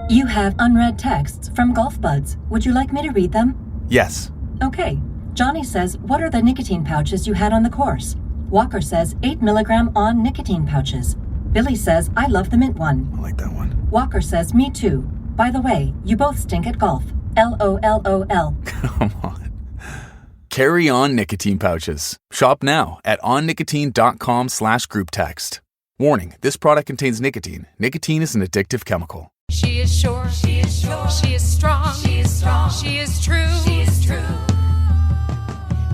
You have unread texts from Golf Buds. Would you like me to read them? Yes. Okay. Johnny says, what are the nicotine pouches you had on the course? Walker says, 8 milligram on nicotine pouches. Billy says, I love the mint one. I like that one. Walker says, me too. By the way, you both stink at golf. LOLOL. Come on. Carry on nicotine pouches. Shop now at onnicotine.com/group text. Warning, this product contains nicotine. Nicotine is an addictive chemical. She is sure, she is sure, she is strong, she is strong, she is true, she is true.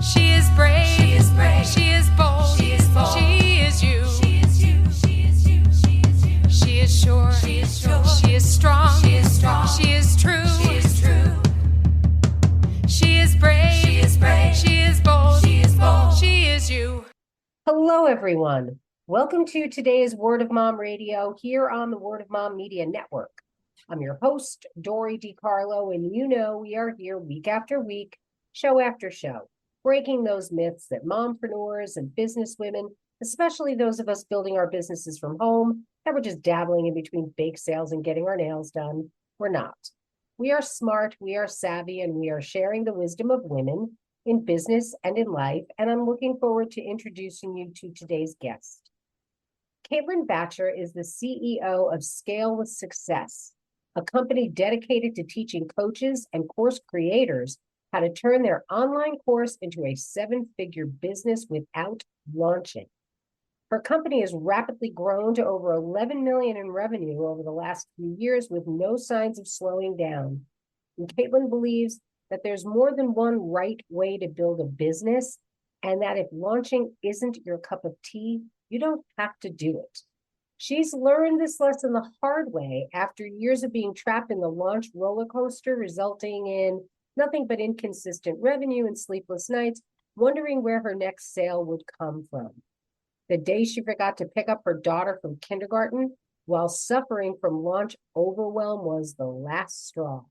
She is brave, she is brave, she is bold, she is bold. She is you, she is you, she is you, she is you. She is sure, she is sure, she is strong, she is strong, she is true, she is true. She is brave, she is brave, she is bold, she is bold. She is you. Hello, everyone. Welcome to today's Word of Mom Radio here on the Word of Mom Media Network. I'm your host, Dori DeCarlo, and you know we are here week after week, show after show, breaking those myths that mompreneurs and businesswomen, especially those of us building our businesses from home, that we're just dabbling in between bake sales and getting our nails done. We're not. We are smart, we are savvy, and we are sharing the wisdom of women in business and in life, and I'm looking forward to introducing you to today's guest. Bacher is the CEO of Scale with Success, a company dedicated to teaching coaches and course creators how to turn their online course into a seven-figure business without launching. Her company has rapidly grown to over 11 million in revenue over the last few years with no signs of slowing down. And Caitlin believes that there's more than one right way to build a business, and that if launching isn't your cup of tea, you don't have to do it. She's learned this lesson the hard way after years of being trapped in the launch roller coaster, resulting in nothing but inconsistent revenue and sleepless nights, wondering where her next sale would come from. The day she forgot to pick up her daughter from kindergarten while suffering from launch overwhelm was the last straw.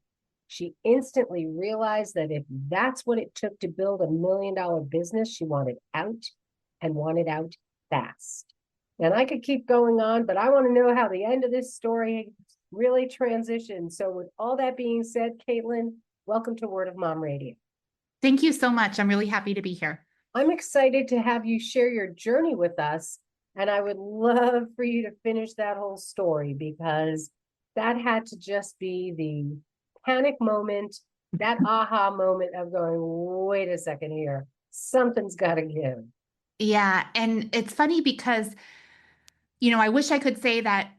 She instantly realized that if that's what it took to build $1 million business, she wanted out and wanted out fast. And I could keep going on, but I want to know how the end of this story really transitioned. So with all that being said, Caitlin, welcome to Word of Mom Radio. Thank you so much. I'm really happy to be here. I'm excited to have you share your journey with us. And I would love for you to finish that whole story, because that had to just be the panic moment, that aha moment of going, wait a second here, something's got to give. Yeah. And it's funny because, I wish I could say that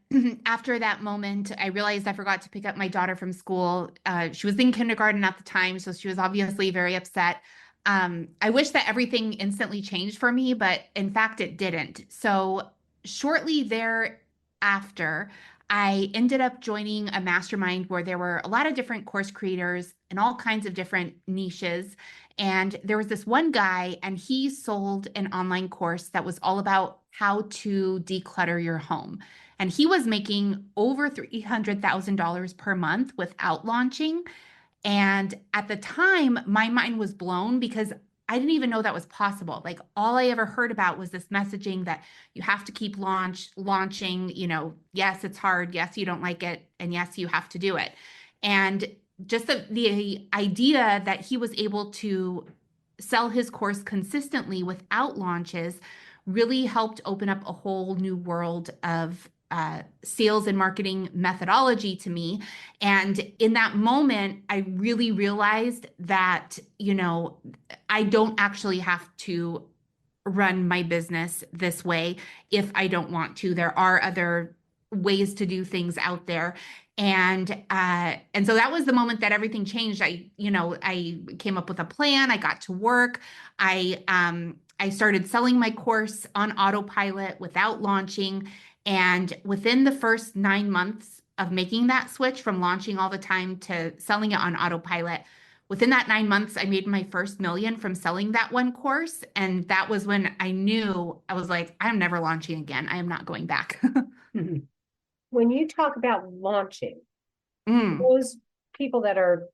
after that moment, I realized I forgot to pick up my daughter from school. She was in kindergarten at the time, so she was obviously very upset. I wish that everything instantly changed for me, but in fact, it didn't. So shortly thereafter, I ended up joining a mastermind where there were a lot of different course creators in all kinds of different niches. And there was this one guy, and he sold an online course that was all about how to declutter your home. And he was making over $300,000 per month without launching. And at the time, my mind was blown because I didn't even know that was possible. Like, all I ever heard about was this messaging that you have to keep launching, yes, it's hard. Yes, you don't like it. And yes, you have to do it. And just the idea that he was able to sell his course consistently without launches really helped open up a whole new world of sales and marketing methodology to me. And in that moment, I really realized that, I don't actually have to run my business this way if I don't want to. There are other ways to do things out there. And so that was the moment that everything changed. I came up with a plan. I got to work. I started selling my course on autopilot without launching. And within the first 9 months of making that switch from launching all the time to selling it on autopilot, within that 9 months, I made my first million from selling that one course. And that was when I knew, I was like, I'm never launching again. I am not going back. When you talk about launching, those people that are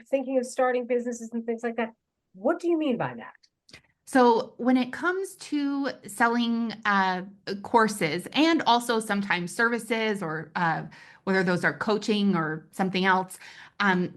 thinking of starting businesses and things like that, what do you mean by that? So when it comes to selling courses and also sometimes services or whether those are coaching or something else.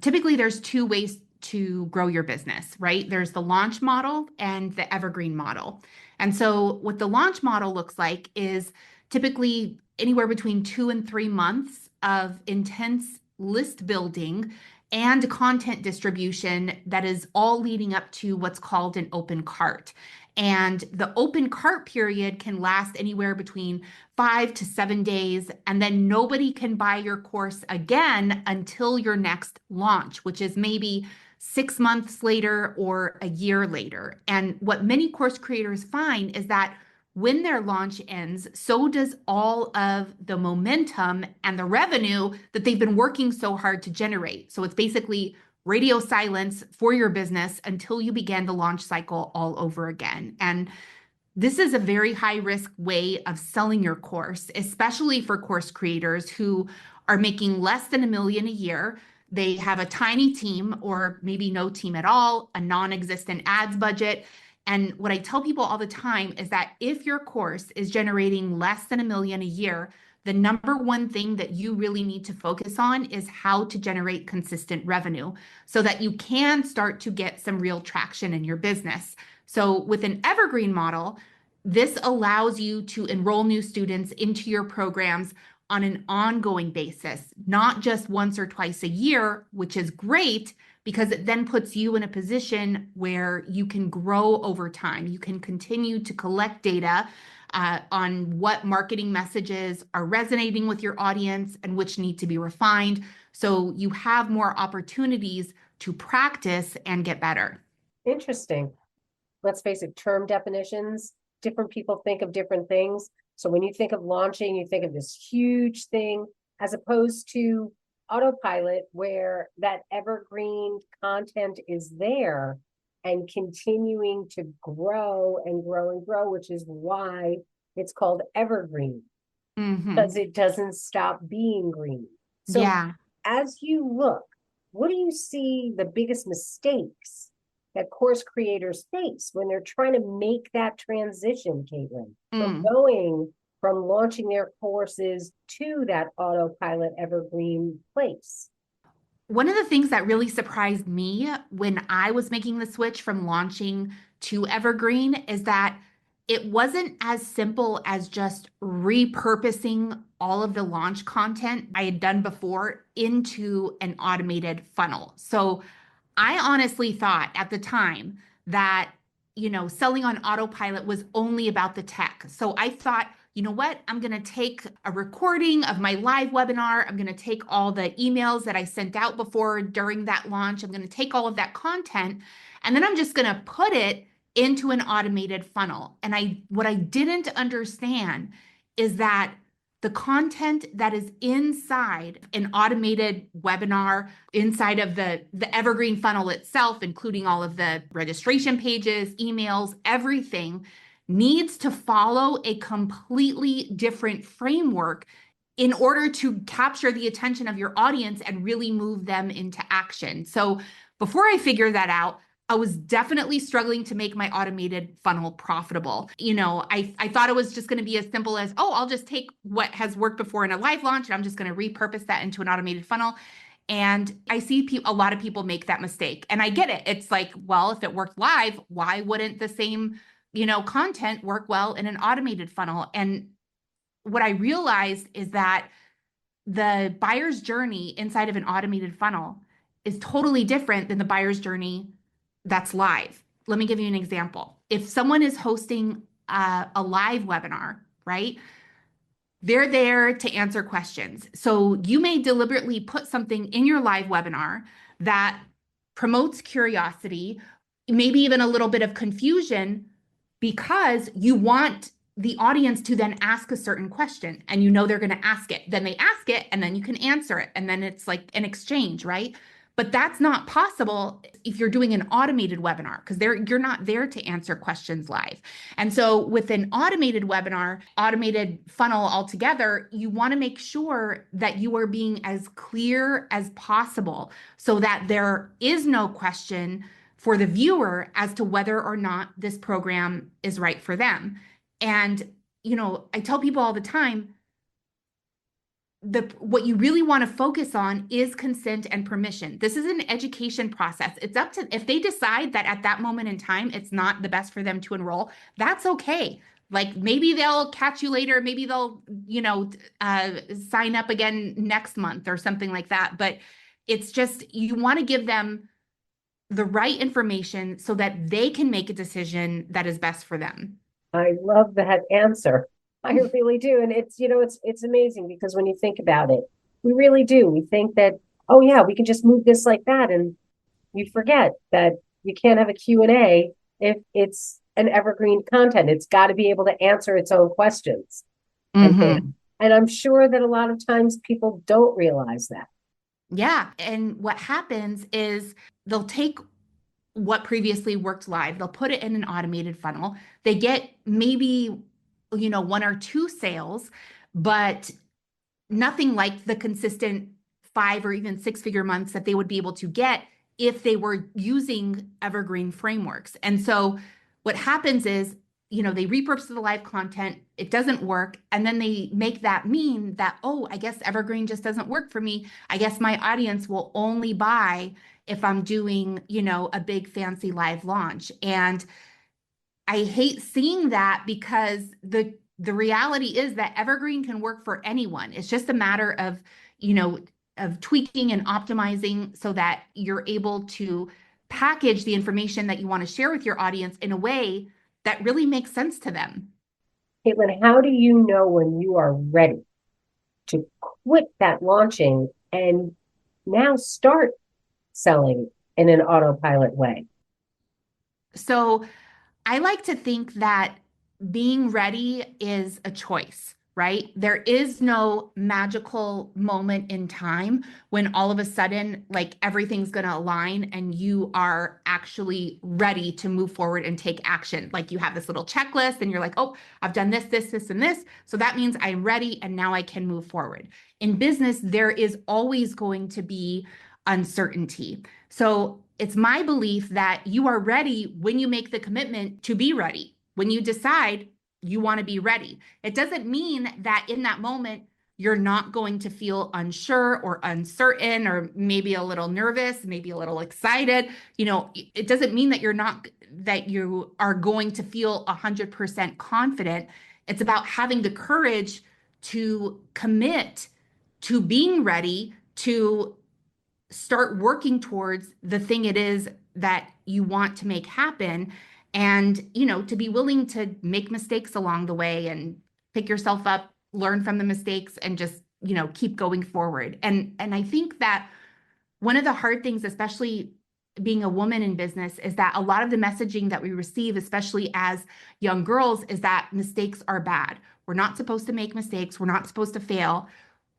Typically, there's two ways to grow your business, right? There's the launch model and the evergreen model. And so what the launch model looks like is typically anywhere between 2 and 3 months of intense list building and content distribution that is all leading up to what's called an open cart. And the open cart period can last anywhere between 5 to 7 days, and then nobody can buy your course again until your next launch, which is maybe 6 months later or a year later. And what many course creators find is that when their launch ends, so does all of the momentum and the revenue that they've been working so hard to generate. So it's basically radio silence for your business until you begin the launch cycle all over again. And this is a very high risk way of selling your course, especially for course creators who are making less than $1 million a year. They have a tiny team or maybe no team at all, a non-existent ads budget. And what I tell people all the time is that if your course is generating less than $1 million a year, the number one thing that you really need to focus on is how to generate consistent revenue so that you can start to get some real traction in your business. So with an evergreen model, this allows you to enroll new students into your programs on an ongoing basis, not just once or twice a year, which is great because it then puts you in a position where you can grow over time. You can continue to collect data on what marketing messages are resonating with your audience and which need to be refined. So you have more opportunities to practice and get better. Interesting. Let's face it, term definitions, different people think of different things. So when you think of launching, you think of this huge thing as opposed to autopilot, where that evergreen content is there and continuing to grow and grow and grow, which is why it's called evergreen, because it doesn't stop being green. So yeah. As you look, what do you see the biggest mistakes that course creators face when they're trying to make that transition, Caitlin, from going from launching their courses to that autopilot evergreen place? One of the things that really surprised me when I was making the switch from launching to evergreen is that it wasn't as simple as just repurposing all of the launch content I had done before into an automated funnel. So I honestly thought at the time that, selling on autopilot was only about the tech. So I thought, you know what? I'm going to take a recording of my live webinar. I'm going to take all the emails that I sent out before during that launch. I'm going to take all of that content, and then I'm just going to put it into an automated funnel. And what I didn't understand is that the content that is inside an automated webinar, inside of the evergreen funnel itself, including all of the registration pages, emails, everything, needs to follow a completely different framework in order to capture the attention of your audience and really move them into action. So before I figured that out, I was definitely struggling to make my automated funnel profitable. I thought it was just going to be as simple as, oh, I'll just take what has worked before in a live launch and I'm just going to repurpose that into an automated funnel. And I see a lot of people make that mistake. And I get it. It's like, well, if it worked live, why wouldn't the same, content work well in an automated funnel? And what I realized is that the buyer's journey inside of an automated funnel is totally different than the buyer's journey that's live. Let me give you an example. If someone is hosting a live webinar, right? They're there to answer questions. So you may deliberately put something in your live webinar that promotes curiosity, maybe even a little bit of confusion, because you want the audience to then ask a certain question and they're going to ask it. Then they ask it and then you can answer it. And then it's like an exchange, right? But that's not possible if you're doing an automated webinar because you're not there to answer questions live. And so with an automated webinar, automated funnel altogether, you want to make sure that you are being as clear as possible so that there is no question for the viewer as to whether or not this program is right for them. And, I tell people all the time, what you really want to focus on is consent and permission. This is an education process. It's up to, if they decide that at that moment in time it's not the best for them to enroll, that's okay. Like maybe they'll catch you later, maybe they'll, sign up again next month or something like that. But it's just, you want to give them the right information so that they can make a decision that is best for them. I love that answer. I really do. And it's amazing because when you think about it, we really do. We think that, oh yeah, we can just move this like that. And you forget that you can't have a Q&A if it's an evergreen content. It's got to be able to answer its own questions. Mm-hmm. And I'm sure that a lot of times people don't realize that. Yeah. And what happens is they'll take what previously worked live, they'll put it in an automated funnel. They get maybe, one or two sales, but nothing like the consistent 5 or even 6-figure months that they would be able to get if they were using evergreen frameworks. And so what happens is, they repurpose the live content, it doesn't work, and then they make that mean that, oh, I guess evergreen just doesn't work for me. I guess my audience will only buy if I'm doing, a big fancy live launch. And I hate seeing that because the reality is that evergreen can work for anyone. It's just a matter of, of tweaking and optimizing so that you're able to package the information that you want to share with your audience in a way that really makes sense to them. Caitlin, how do you know when you are ready to quit that launching and now start selling in an autopilot way? So I like to think that being ready is a choice, right? There is no magical moment in time when all of a sudden, like everything's going to align and you are actually ready to move forward and take action. Like you have this little checklist and you're like, oh, I've done this, this, this, and this. So that means I'm ready and now I can move forward. In business, there is always going to be uncertainty. So it's my belief that you are ready when you make the commitment to be ready. When you decide you want to be ready, it doesn't mean that in that moment you're not going to feel unsure or uncertain or maybe a little nervous, maybe a little excited. It doesn't mean that you are going to feel 100% confident. It's about having the courage to commit to being ready to start working towards the thing it is that you want to make happen, and to be willing to make mistakes along the way and pick yourself up, learn from the mistakes, and just keep going forward. And I think that one of the hard things, especially being a woman in business, is that a lot of the messaging that we receive, especially as young girls, is that mistakes are bad. We're not supposed to make mistakes. We're not supposed to fail.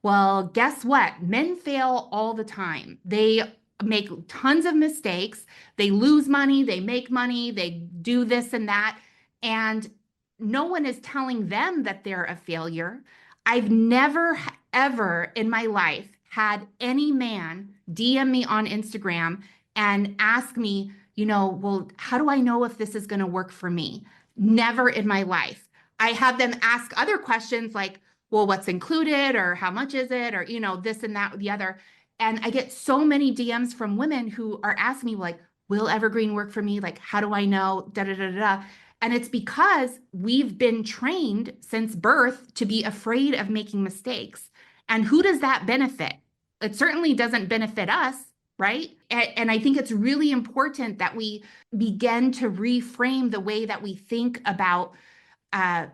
Well, guess what? Men fail all the time. They make tons of mistakes. They lose money, they make money, they do this and that. And no one is telling them that they're a failure. I've never, ever in my life had any man DM me on Instagram and ask me, well, how do I know if this is going to work for me? Never in my life. I have them ask other questions like, well, what's included or how much is it or, this and that, the other. And I get so many DMs from women who are asking me like, will evergreen work for me? Like, how do I know? Da, da, da, da. And it's because we've been trained since birth to be afraid of making mistakes. And who does that benefit? It certainly doesn't benefit us, right? And I think it's really important that we begin to reframe the way that we think about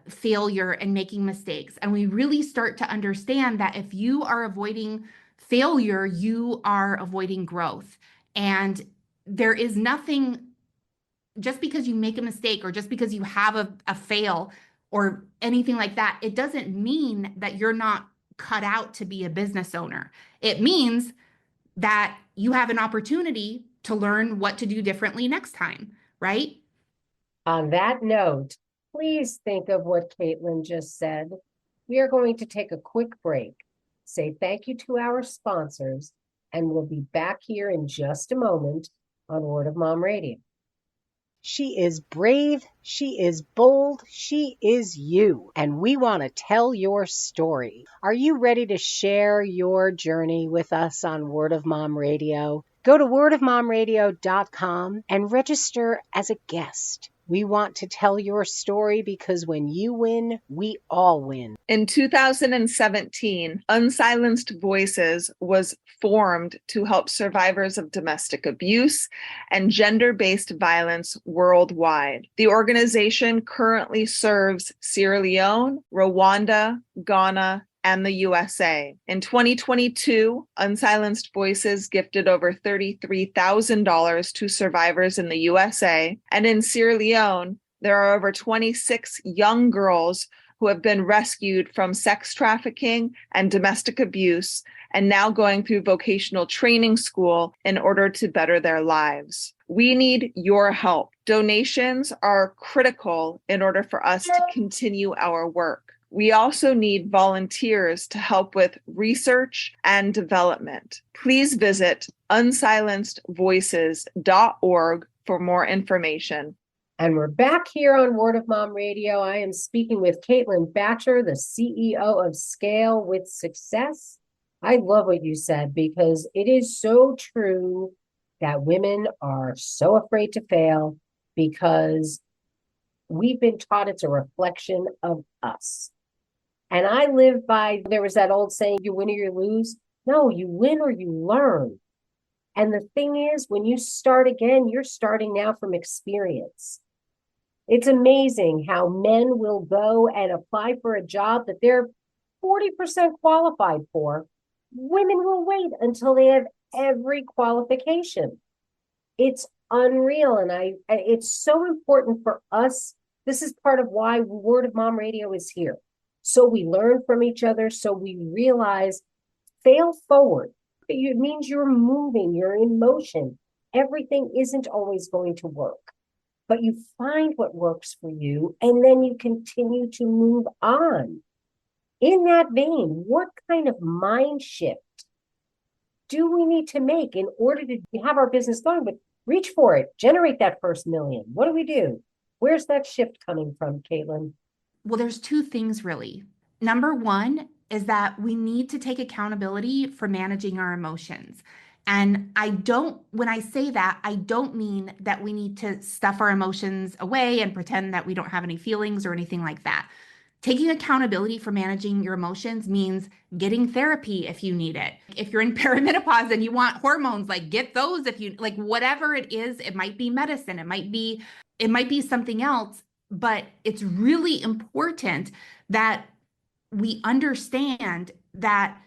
failure and making mistakes. And we really start to understand that if you are avoiding failure, you are avoiding growth. And there is nothing, just because you make a mistake or just because you have a fail or anything like that, it doesn't mean that you're not cut out to be a business owner. It means that you have an opportunity to learn what to do differently next time, right? On that note, please think of what Caitlin just said. We are going to take a quick break, say thank you to our sponsors, and we'll be back here in just a moment on Word of Mom Radio. She is brave, she is bold, she is you, and we want to tell your story. Are you ready to share your journey with us on Word of Mom Radio? Go to wordofmomradio.com and register as a guest. We want to tell your story because when you win, we all win. In 2017, Unsilenced Voices was formed to help survivors of domestic abuse and gender-based violence worldwide. The organization currently serves Sierra Leone, Rwanda, Ghana, and the USA. In 2022, Unsilenced Voices gifted over $33,000 to survivors in the USA, and in Sierra Leone, there are over 26 young girls who have been rescued from sex trafficking and domestic abuse and now going through vocational training school in order to better their lives. We need your help. Donations are critical in order for us to continue our work. We also need volunteers to help with research and development. Please visit unsilencedvoices.org for more information. And we're back here on Word of Mom Radio. I am speaking with Caitlin Bacher, the CEO of Scale with Success. I love what you said because it is so true that women are so afraid to fail because we've been taught it's a reflection of us. And I live by, there was that old saying, you win or you lose. No, you win or you learn. And the thing is, when you start again, you're starting now from experience. It's amazing how men will go and apply for a job that they're 40% qualified for. Women will wait until they have every qualification. It's unreal. And it's so important for us. This is part of why Word of Mom Radio is here. So we learn from each other, so we realize, fail forward. It means you're moving, you're in motion. Everything isn't always going to work, but you find what works for you, and then you continue to move on. In that vein, what kind of mind shift do we need to make in order to have our business going, but reach for it, generate that first million? What do we do? Where's that shift coming from, Caitlin? Well, there's two things really. Number one is that we need to take accountability for managing our emotions. And when I say that, I don't mean that we need to stuff our emotions away and pretend that we don't have any feelings or anything like that. Taking accountability for managing your emotions means getting therapy if you need it. If you're in perimenopause and you want hormones, like get those if you like, whatever it is, it might be medicine, it might be something else. But it's really important that we understand that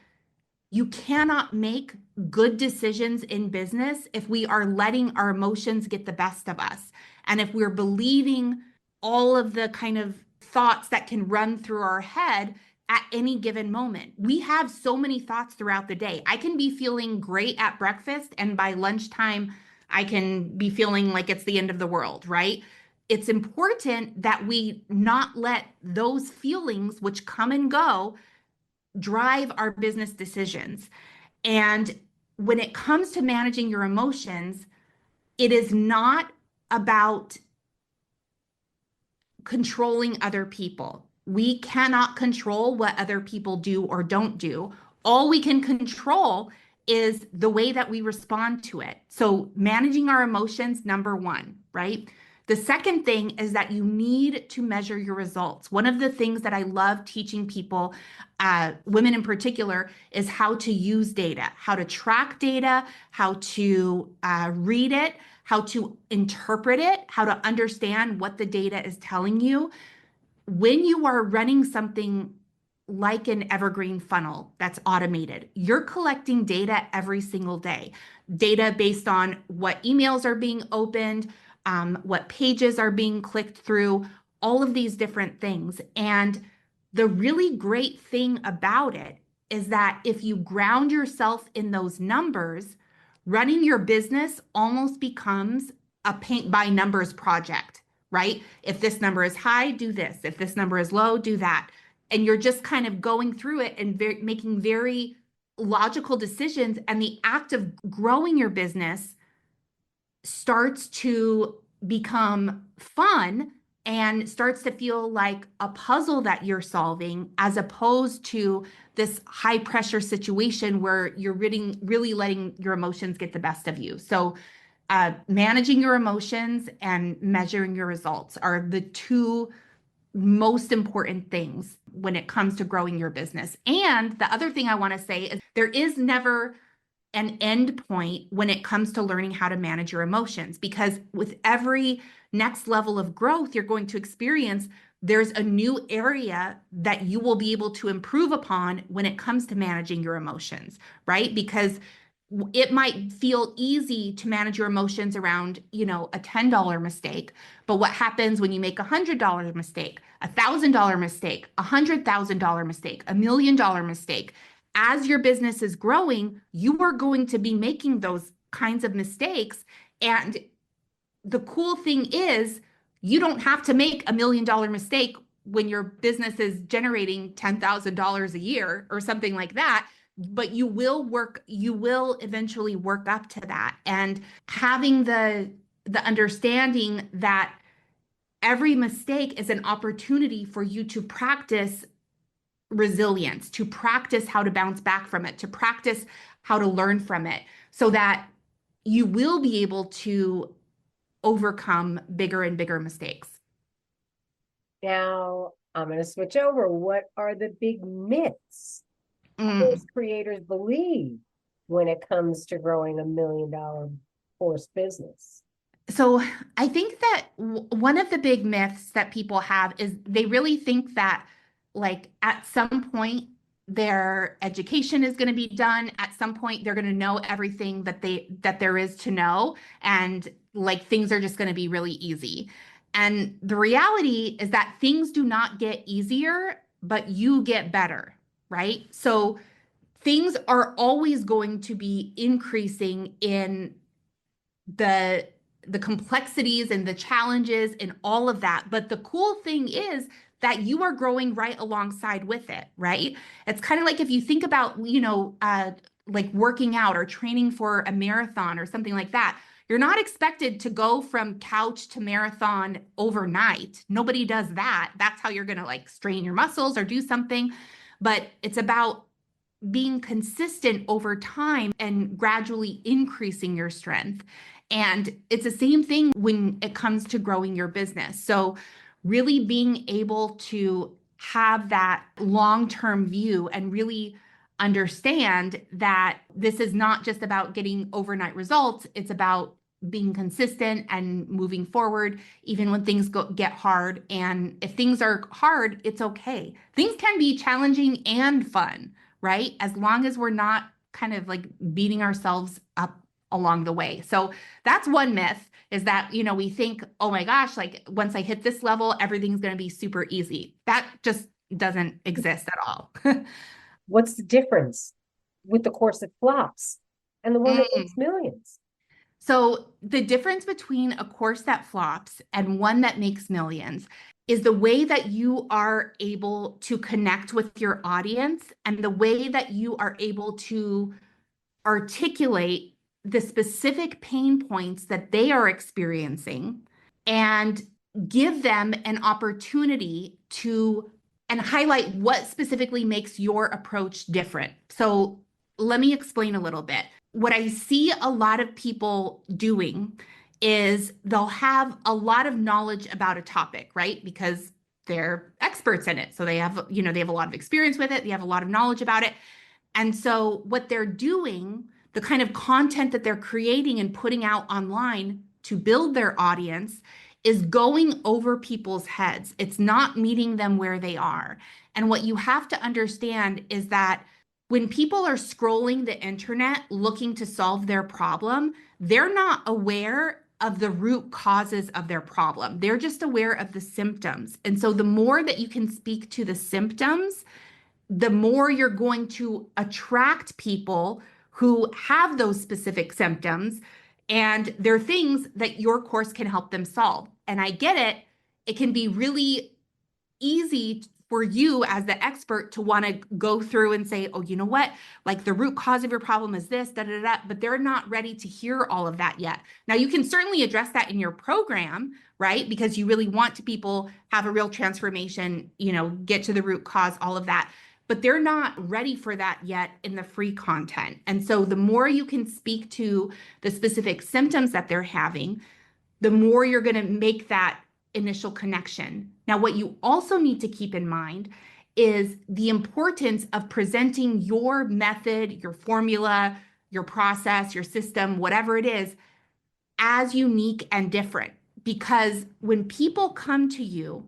you cannot make good decisions in business if we are letting our emotions get the best of us. And if we're believing all of the kind of thoughts that can run through our head at any given moment. We have so many thoughts throughout the day. I can be feeling great at breakfast, and by lunchtime, I can be feeling like it's the end of the world, right? It's important that we not let those feelings, which come and go, drive our business decisions. And when it comes to managing your emotions, it is not about controlling other people. We cannot control what other people do or don't do. All we can control is the way that we respond to it. So managing our emotions, number one, right? The second thing is that you need to measure your results. One of the things that I love teaching people, women in particular, is how to use data, how to track data, how to read it, how to interpret it, how to understand what the data is telling you. When you are running something like an evergreen funnel that's automated, you're collecting data every single day. Data based on what emails are being opened, what pages are being clicked through, all of these different things. And the really great thing about it is that if you ground yourself in those numbers, running your business almost becomes a paint by numbers project, right? If this number is high, do this. If this number is low, do that. And you're just kind of going through it and making very logical decisions. And the act of growing your business starts to become fun and starts to feel like a puzzle that you're solving, as opposed to this high pressure situation where you're really letting your emotions get the best of you. So managing your emotions and measuring your results are the two most important things when it comes to growing your business. And the other thing I want to say is there is never an end point when it comes to learning how to manage your emotions, because with every next level of growth you're going to experience, there's a new area that you will be able to improve upon when it comes to managing your emotions, right? Because it might feel easy to manage your emotions around, a $10 mistake, but what happens when you make $100 mistake, $1,000 mistake, $100,000 mistake, $1,000,000 mistake? As your business is growing, you are going to be making those kinds of mistakes. And the cool thing is, you don't have to make $1,000,000 mistake when your business is generating $10,000 a year or something like that. But you will eventually work up to that. And having the understanding that every mistake is an opportunity for you to practice resilience, to practice how to bounce back from it, to practice how to learn from it, so that you will be able to overcome bigger and bigger mistakes. Now, I'm going to switch over. What are the big myths course creators believe when it comes to growing $1,000,000 course business? So I think that one of the big myths that people have is they really think that, like, at some point their education is going to be done. At some point they're going to know everything that there is to know, and like things are just going to be really easy. And the reality is that things do not get easier, but you get better, right? So things are always going to be increasing in the complexities and the challenges and all of that. But the cool thing is that you are growing right alongside with it, right? It's kind of like if you think about, like working out or training for a marathon or something like that. You're not expected to go from couch to marathon overnight. Nobody does that. That's how you're going to like strain your muscles or do something. But it's about being consistent over time and gradually increasing your strength. And it's the same thing when it comes to growing your business. So really being able to have that long-term view and really understand that this is not just about getting overnight results. It's about being consistent and moving forward, even when things get hard. And if things are hard, it's okay. Things can be challenging and fun, right? As long as we're not kind of like beating ourselves up along the way. So that's one myth, is that, we think, oh my gosh, like once I hit this level, everything's going to be super easy. That just doesn't exist at all. What's the difference with the course that flops and the one that makes millions? So the difference between a course that flops and one that makes millions is the way that you are able to connect with your audience and the way that you are able to articulate the specific pain points that they are experiencing and give them an opportunity to and highlight what specifically makes your approach different. So let me explain a little bit. What I see a lot of people doing is they'll have a lot of knowledge about a topic, right? Because they're experts in it. So they have a lot of experience with it. They have a lot of knowledge about it. And so what they're doing, the kind of content that they're creating and putting out online to build their audience, is going over people's heads. It's not meeting them where they are. And what you have to understand is that when people are scrolling the internet looking to solve their problem, they're not aware of the root causes of their problem. They're just aware of the symptoms. And so the more that you can speak to the symptoms, the more you're going to attract people who have those specific symptoms. And they're things that your course can help them solve. And I get it. It can be really easy for you as the expert to want to go through and say, oh, you know what? Like the root cause of your problem is this, da, da, da, but they're not ready to hear all of that yet. Now you can certainly address that in your program, right? Because you really want to people have a real transformation, get to the root cause, all of that. But they're not ready for that yet in the free content. And so the more you can speak to the specific symptoms that they're having, the more you're going to make that initial connection. Now, what you also need to keep in mind is the importance of presenting your method, your formula, your process, your system, whatever it is, as unique and different. Because when people come to you,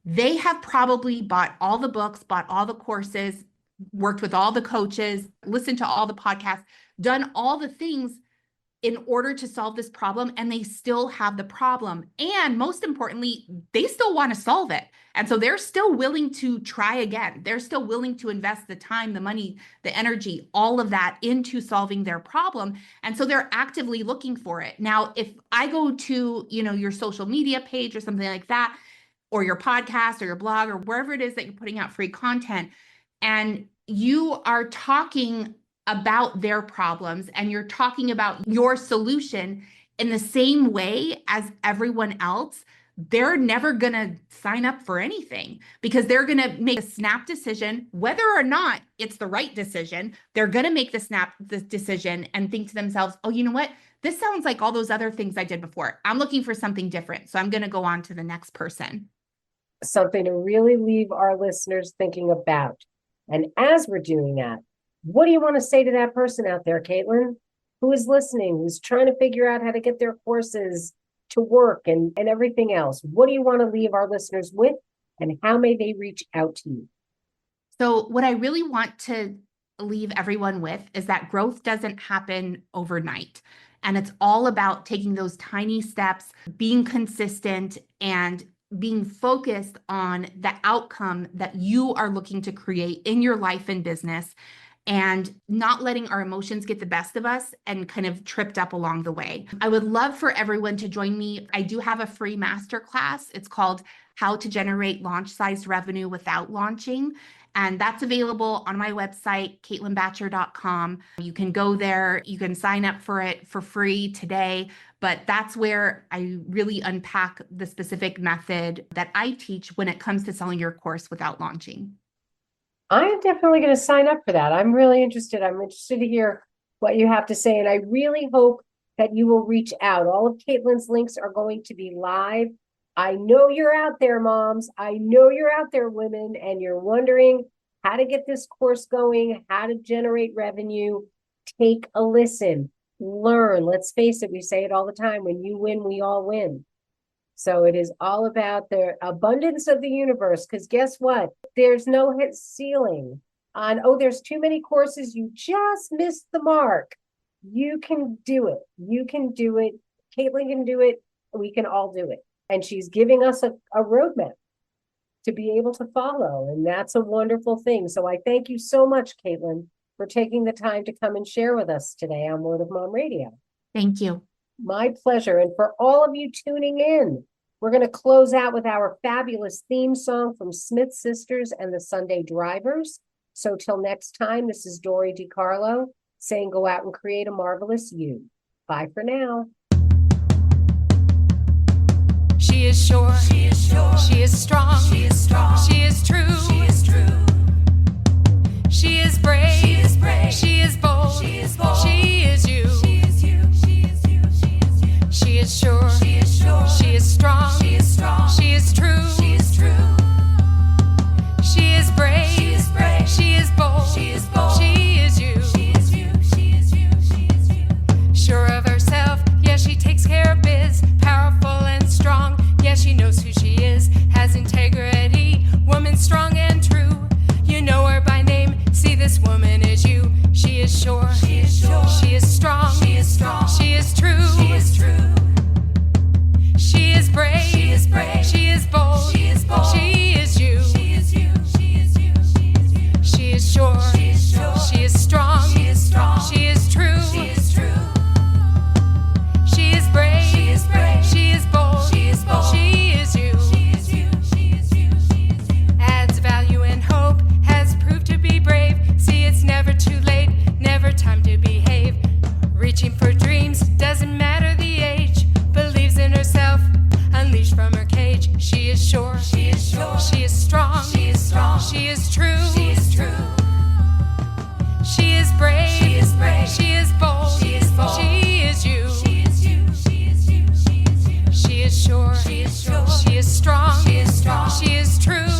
they have probably bought all the books, bought all the courses, worked with all the coaches, listened to all the podcasts, done all the things in order to solve this problem, and they still have the problem. And most importantly, they still want to solve it. And so they're still willing to try again. They're still willing to invest the time, the money, the energy, all of that into solving their problem. And so they're actively looking for it. Now, if I go to, your social media page or something like that, or your podcast or your blog or wherever it is that you're putting out free content, and you are talking about their problems and you're talking about your solution in the same way as everyone else, they're never going to sign up for anything, because they're going to make a snap decision, whether or not it's the right decision. They're going to make the decision and think to themselves, oh, you know what? This sounds like all those other things I did before. I'm looking for something different. So I'm going to go on to the next person. Something to really leave our listeners thinking about. And as we're doing that, what do you want to say to that person out there, Caitlin, who is listening, who's trying to figure out how to get their courses to work and everything else? What do you want to leave our listeners with, and how may they reach out to you? So what I really want to leave everyone with is that growth doesn't happen overnight. And it's all about taking those tiny steps, being consistent, and being focused on the outcome that you are looking to create in your life and business, and not letting our emotions get the best of us and kind of tripped up along the way. I would love for everyone to join me. I do have a free masterclass. It's called How to Generate Launch-Sized Revenue Without Launching. And that's available on my website, CaitlinBacher.com. You can go there. You can sign up for it for free today. But that's where I really unpack the specific method that I teach when it comes to selling your course without launching. I'm definitely going to sign up for that. I'm really interested. I'm interested to hear what you have to say. And I really hope that you will reach out. All of Caitlin's links are going to be live. I know you're out there, moms. I know you're out there, women, and you're wondering how to get this course going, how to generate revenue. Take a listen, learn. Let's face it, we say it all the time. When you win, we all win. So it is all about the abundance of the universe, because guess what? There's no ceiling on, oh, there's too many courses. You just missed the mark. You can do it. You can do it. Caitlin can do it. We can all do it. And she's giving us a roadmap to be able to follow. And that's a wonderful thing. So I thank you so much, Caitlin, for taking the time to come and share with us today on Word of Mom Radio. Thank you. My pleasure. And for all of you tuning in, we're going to close out with our fabulous theme song from Smith Sisters and the Sunday Drivers. So till next time, this is Dori DeCarlo saying go out and create a marvelous you. Bye for now. She is sure. She is sure. She is strong. She is strong. She is true. She is true. She is brave. She is brave. She is bold. She is bold. She is you. She is you. She is you. She is you. She is sure. She is sure. She is strong. She is strong. She is true. She is true. She is brave. She is brave. She is bold. She is bold. She is you. She is you. She is you. She is you. Sure of herself, yeah, she takes care of biz. Powerful and strong, yeah, she knows who she is. Has integrity, woman strong and true. You know her by name, see this woman is you. She is sure. She is sure. She is sure. She is strong. She is true.